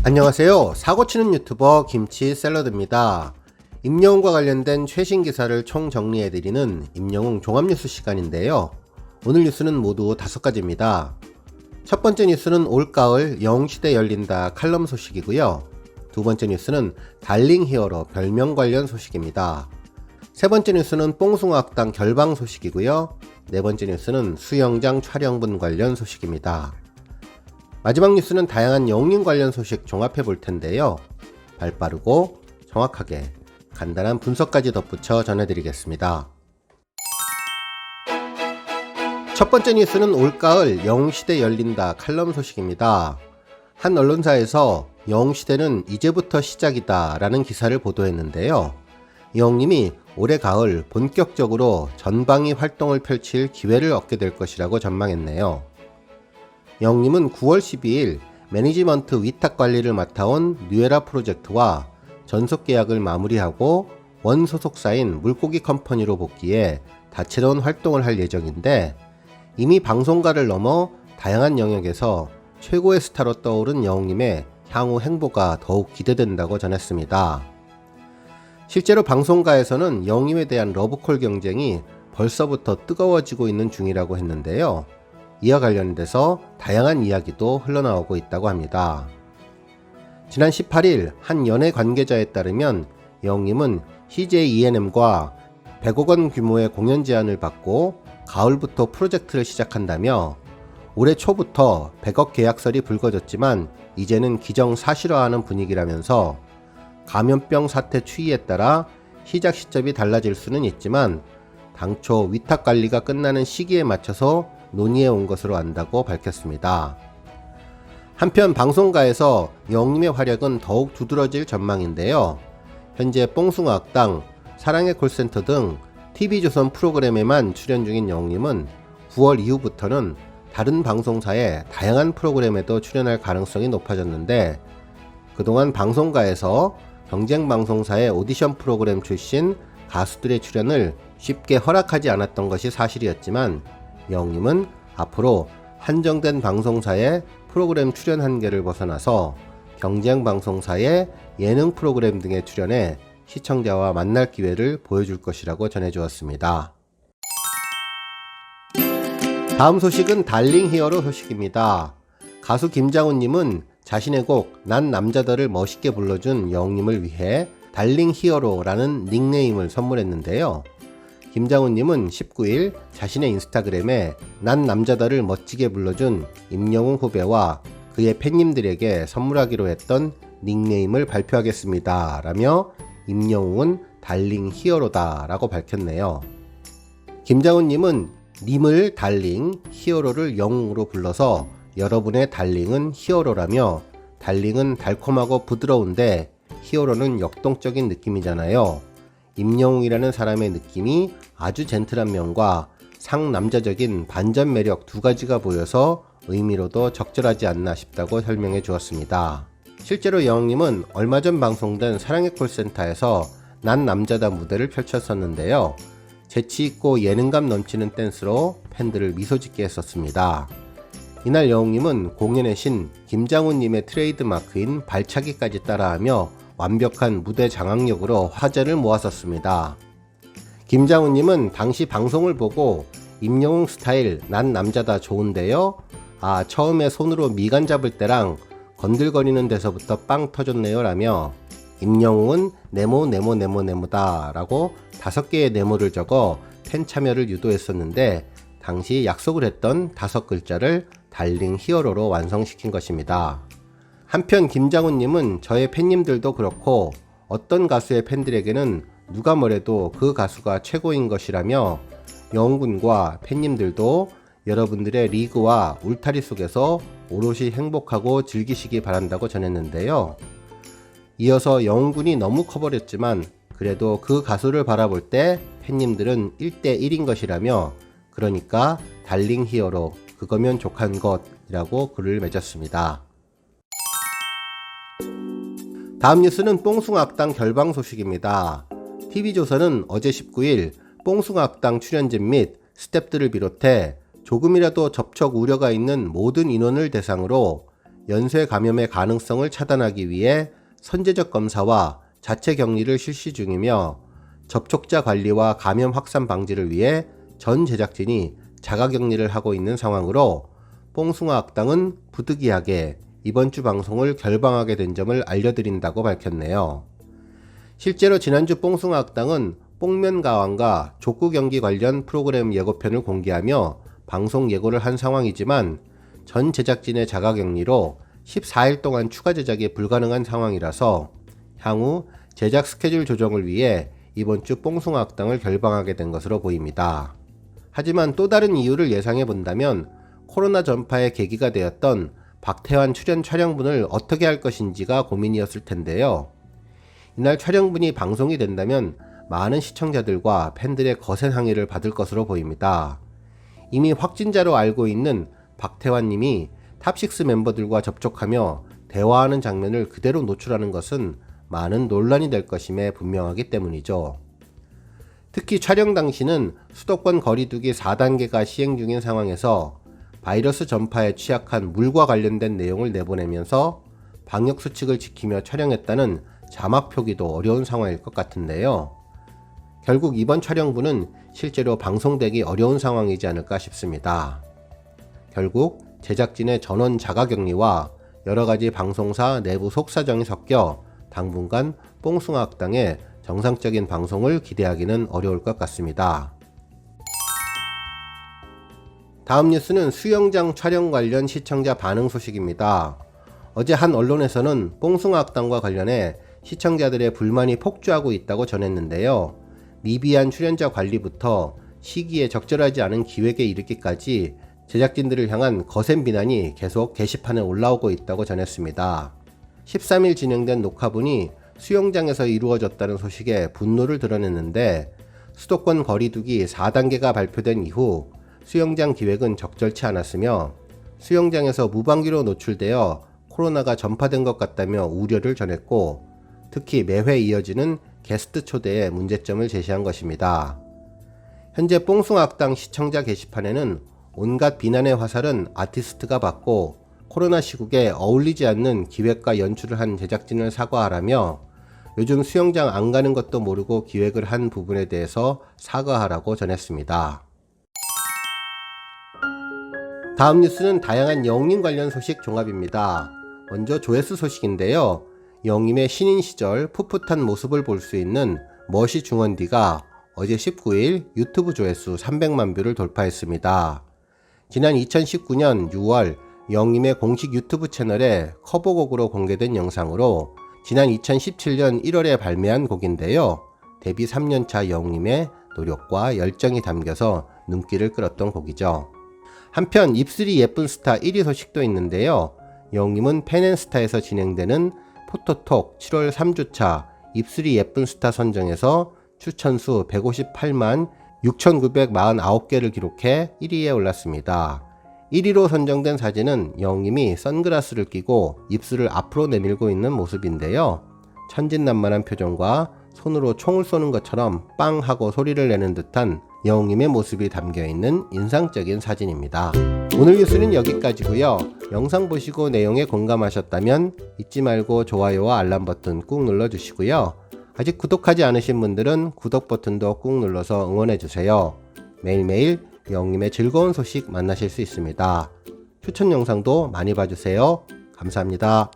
안녕하세요. 사고치는 유튜버 김치샐러드입니다. 임영웅과 관련된 최신 기사를 총 정리해드리는 임영웅 종합뉴스 시간인데요. 오늘 뉴스는 모두 5가지입니다. 첫 번째 뉴스는 올가을 영웅시대 열린다 칼럼 소식이고요. 두 번째 뉴스는 달링 히어로 별명 관련 소식입니다. 세 번째 뉴스는 뽕숭아학당 결방 소식이고요. 네 번째 뉴스는 수영장 촬영분 관련 소식입니다. 마지막 뉴스는 다양한 영웅님 관련 소식 종합해 볼 텐데요. 발빠르고 정확하게 간단한 분석까지 덧붙여 전해드리겠습니다. 첫 번째 뉴스는 올가을 영웅시대 열린다 칼럼 소식입니다. 한 언론사에서 영웅시대는 이제부터 시작이다 라는 기사를 보도했는데요. 영웅님이 올해 가을 본격적으로 전방위 활동을 펼칠 기회를 얻게 될 것이라고 전망했네요. 영웅님은 9월 12일 매니지먼트 위탁 관리를 맡아온 뉴에라 프로젝트와 전속 계약을 마무리하고 원 소속사인 물고기 컴퍼니로 복귀해 다채로운 활동을 할 예정인데, 이미 방송가를 넘어 다양한 영역에서 최고의 스타로 떠오른 영웅님의 향후 행보가 더욱 기대된다고 전했습니다. 실제로 방송가에서는 영웅님에 대한 러브콜 경쟁이 벌써부터 뜨거워지고 있는 중이라고 했는데요. 이와 관련돼서 다양한 이야기도 흘러나오고 있다고 합니다. 지난 18일 한 연예 관계자에 따르면 영웅님은 CJ ENM과 100억 원 규모의 공연 제안을 받고 가을부터 프로젝트를 시작한다며, 올해 초부터 100억 계약설이 불거졌지만 이제는 기정사실화하는 분위기라면서 감염병 사태 추이에 따라 시작 시점이 달라질 수는 있지만 당초 위탁 관리가 끝나는 시기에 맞춰서 논의해 온 것으로 안다고 밝혔습니다. 한편 방송가에서 영웅님의 활약은 더욱 두드러질 전망인데요. 현재 뽕숭아학당, 사랑의 콜센터 등 TV조선 프로그램에만 출연 중인 영웅님은 9월 이후부터는 다른 방송사의 다양한 프로그램에도 출연할 가능성이 높아졌는데, 그동안 방송가에서 경쟁 방송사의 오디션 프로그램 출신 가수들의 출연을 쉽게 허락하지 않았던 것이 사실이었지만, 영웅님은 앞으로 한정된 방송사의 프로그램 출연 한계를 벗어나서 경쟁 방송사의 예능 프로그램 등에 출연해 시청자와 만날 기회를 보여줄 것이라고 전해주었습니다. 다음 소식은 달링 히어로 소식입니다. 가수 김장훈님은 자신의 곡 난 남자다를 멋있게 불러준 영웅님을 위해 달링 히어로라는 닉네임을 선물했는데요. 김장훈님은 19일 자신의 인스타그램에 난 남자다를 멋지게 불러준 임영웅 후배와 그의 팬님들에게 선물하기로 했던 닉네임을 발표하겠습니다 라며 임영웅은 달링 히어로다 라고 밝혔네요. 김장훈님은 님을 달링, 히어로를 영웅으로 불러서 여러분의 달링은 히어로라며, 달링은 달콤하고 부드러운데 히어로는 역동적인 느낌이잖아요. 임영웅이라는 사람의 느낌이 아주 젠틀한 면과 상남자적인 반전 매력 두 가지가 보여서 의미로도 적절하지 않나 싶다고 설명해 주었습니다. 실제로 영웅님은 얼마 전 방송된 사랑의 콜센터에서 난 남자다 무대를 펼쳤었는데요. 재치있고 예능감 넘치는 댄스로 팬들을 미소짓게 했었습니다. 이날 영웅님은 공연의 신 김장훈님의 트레이드 마크인 발차기까지 따라하며 완벽한 무대 장악력으로 화제를 모았었습니다. 김장훈님은 당시 방송을 보고 임영웅 스타일 난 남자다 좋은데요? 아, 처음에 손으로 미간 잡을 때랑 건들거리는 데서부터 빵 터졌네요 라며 임영웅은 네모다 라고 5개의 네모를 적어 팬 참여를 유도했었는데, 당시 약속을 했던 5글자를 달링 히어로로 완성시킨 것입니다. 한편 김장훈님은 저의 팬님들도 그렇고 어떤 가수의 팬들에게는 누가 뭐래도 그 가수가 최고인 것이라며, 영웅군과 팬님들도 여러분들의 리그와 울타리 속에서 오롯이 행복하고 즐기시기 바란다고 전했는데요. 이어서 영웅군이 너무 커버렸지만 그래도 그 가수를 바라볼 때 팬님들은 1대1인 것이라며, 그러니까 달링 히어로 그거면 족한 것이라고 글을 맺었습니다. 다음 뉴스는 뽕숭아학당 결방 소식입니다. TV조선은 어제 19일 뽕숭아학당 출연진 및 스태프들을 비롯해 조금이라도 접촉 우려가 있는 모든 인원을 대상으로 연쇄 감염의 가능성을 차단하기 위해 선제적 검사와 자체 격리를 실시 중이며 접촉자 관리와 감염 확산 방지를 위해 전 제작진이 자가격리를 하고 있는 상황으로 뽕숭아 악당은 부득이하게 이번 주 방송을 결방하게 된 점을 알려드린다고 밝혔네요. 실제로 지난주 뽕숭아 악당은 뽕면가왕과 족구 경기 관련 프로그램 예고편을 공개하며 방송 예고를 한 상황이지만 전 제작진의 자가격리로 14일 동안 추가 제작이 불가능한 상황이라서 향후 제작 스케줄 조정을 위해 이번 주 뽕숭아 악당을 결방하게 된 것으로 보입니다. 하지만 또 다른 이유를 예상해 본다면 코로나 전파의 계기가 되었던 박태환 출연 촬영분을 어떻게 할 것인지가 고민이었을 텐데요. 이날 촬영분이 방송이 된다면 많은 시청자들과 팬들의 거센 항의를 받을 것으로 보입니다. 이미 확진자로 알고 있는 박태환 님이 탑6 멤버들과 접촉하며 대화하는 장면을 그대로 노출하는 것은 많은 논란이 될 것임에 분명하기 때문이죠. 특히 촬영 당시는 수도권 거리두기 4단계가 시행 중인 상황에서 바이러스 전파에 취약한 물과 관련된 내용을 내보내면서 방역수칙을 지키며 촬영했다는 자막 표기도 어려운 상황일 것 같은데요. 결국 이번 촬영분은 실제로 방송되기 어려운 상황이지 않을까 싶습니다. 결국 제작진의 전원 자가격리와 여러가지 방송사 내부 속사정이 섞여 당분간 뽕숭아 악당의 정상적인 방송을 기대하기는 어려울 것 같습니다. 다음 뉴스는 수영장 촬영 관련 시청자 반응 소식입니다. 어제 한 언론에서는 뽕숭아 악당과 관련해 시청자들의 불만이 폭주하고 있다고 전했는데요. 미비한 출연자 관리부터 시기에 적절하지 않은 기획에 이르기까지 제작진들을 향한 거센 비난이 계속 게시판에 올라오고 있다고 전했습니다. 13일 진행된 녹화분이 수영장에서 이루어졌다는 소식에 분노를 드러냈는데 수도권 거리두기 4단계가 발표된 이후 수영장 기획은 적절치 않았으며 수영장에서 무방비로 노출되어 코로나가 전파된 것 같다며 우려를 전했고 특히 매회 이어지는 게스트 초대에 문제점을 제시한 것입니다. 현재 뽕숭아 악당 시청자 게시판에는 온갖 비난의 화살은 아티스트가 받고 코로나 시국에 어울리지 않는 기획과 연출을 한 제작진을 사과하라며 요즘 수영장 안 가는 것도 모르고 기획을 한 부분에 대해서 사과하라고 전했습니다. 다음 뉴스는 다양한 영림 관련 소식 종합입니다. 먼저 조회수 소식인데요. 영림의 신인 시절 풋풋한 모습을 볼 수 있는 머시 중원디가 어제 19일 유튜브 조회수 300만 뷰를 돌파했습니다. 지난 2019년 6월 영림의 공식 유튜브 채널에 커버곡으로 공개된 영상으로 지난 2017년 1월에 발매한 곡인데요. 데뷔 3년차 영림의 노력과 열정이 담겨서 눈길을 끌었던 곡이죠. 한편 입술이 예쁜 스타 1위 소식도 있는데요. 영림은 팬앤스타에서 진행되는 포토톡 7월 3주차 입술이 예쁜 스타 선정에서 추천수 158만 6,949개를 기록해 1위에 올랐습니다. 1위로 선정된 사진은 영림이 선글라스를 끼고 입술을 앞으로 내밀고 있는 모습인데요. 천진난만한 표정과 손으로 총을 쏘는 것처럼 빵 하고 소리를 내는 듯한 영림의 모습이 담겨있는 인상적인 사진입니다. 오늘 뉴스는 여기까지고요. 영상 보시고 내용에 공감하셨다면 잊지 말고 좋아요와 알람 버튼 꾹 눌러주시고요. 아직 구독하지 않으신 분들은 구독 버튼도 꾹 눌러서 응원해주세요. 매일매일 영림의 즐거운 소식 만나실 수 있습니다. 추천 영상도 많이 봐주세요. 감사합니다.